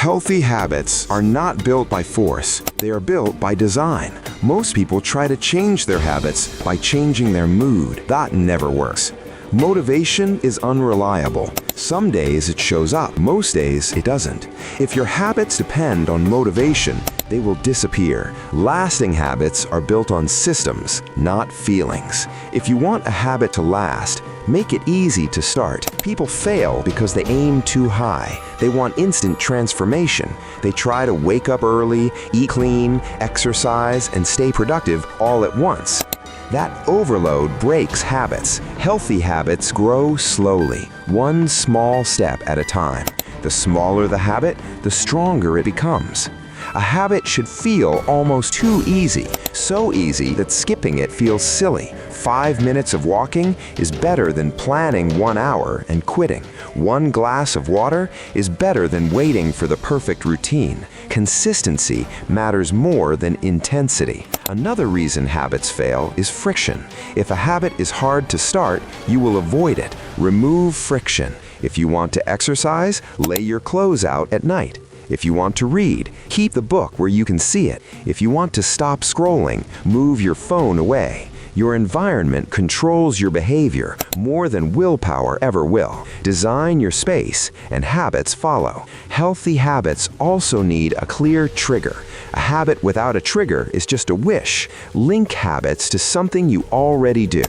Healthy habits are not built by force. They are built by design. Most people try to change their habits by changing their mood. That never works. Motivation is unreliable. Some days it shows up, most days it doesn't. If your habits depend on motivation, they will disappear. Lasting habits are built on systems, not feelings. If you want a habit to last, make it easy to start. People fail because they aim too high. They want instant transformation. They try to wake up early, eat clean, exercise, and stay productive all at once. That overload breaks habits. Healthy habits grow slowly, one small step at a time. The smaller the habit, the stronger it becomes. A habit should feel almost too easy, so easy that skipping it feels silly. 5 minutes of walking is better than planning 1 hour and quitting. 1 glass of water is better than waiting for the perfect routine. Consistency matters more than intensity. Another reason habits fail is friction. If a habit is hard to start, you will avoid it. Remove friction. If you want to exercise, lay your clothes out at night. If you want to read, keep the book where you can see it. If you want to stop scrolling, move your phone away. Your environment controls your behavior more than willpower ever will. Design your space, and habits follow. Healthy habits also need a clear trigger. A habit without a trigger is just a wish. Link habits to something you already do.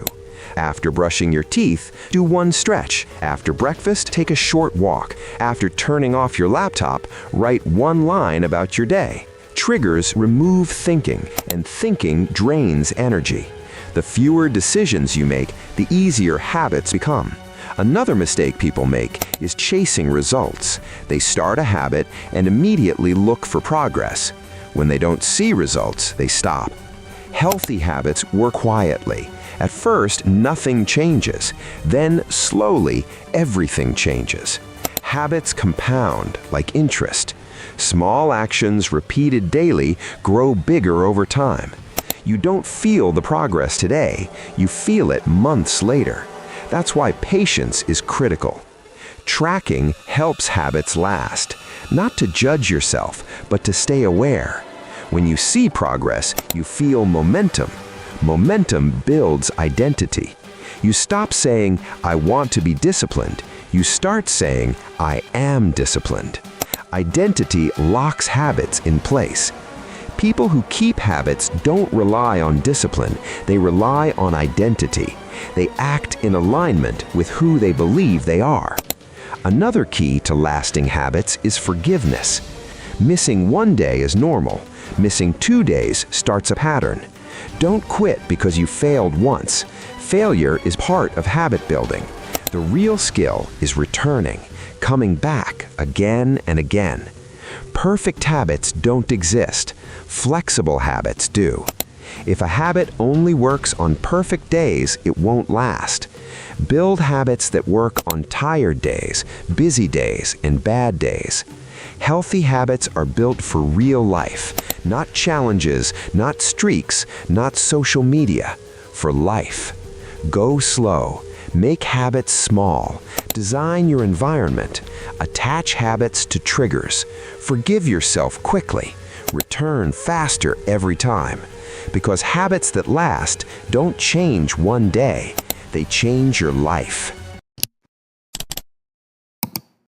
After brushing your teeth, do 1 stretch. After breakfast, take a short walk. After turning off your laptop, write 1 line about your day. Triggers remove thinking, and thinking drains energy. The fewer decisions you make, the easier habits become. Another mistake people make is chasing results. They start a habit and immediately look for progress. When they don't see results, they stop. Healthy habits work quietly. At first, nothing changes. Then, slowly, everything changes. Habits compound like interest. Small actions repeated daily grow bigger over time. You don't feel the progress today, you feel it months later. That's why patience is critical. Tracking helps habits last, not to judge yourself, but to stay aware. When you see progress, you feel momentum. Momentum builds identity. You stop saying, "I want to be disciplined." You start saying, "I am disciplined." Identity locks habits in place. People who keep habits don't rely on discipline, they rely on identity. They act in alignment with who they believe they are. Another key to lasting habits is forgiveness. Missing 1 day is normal. Missing 2 days starts a pattern. Don't quit because you failed once. Failure is part of habit building. The real skill is returning, coming back again and again. Perfect habits don't exist. Flexible habits do. If a habit only works on perfect days, it won't last. Build habits that work on tired days, busy days, and bad days. Healthy habits are built for real life, not challenges, not streaks, not social media, for life. Go slow. Make habits small. Design your environment. Attach habits to triggers. Forgive yourself quickly. Return faster every time. Because habits that last don't change 1 day. They change your life.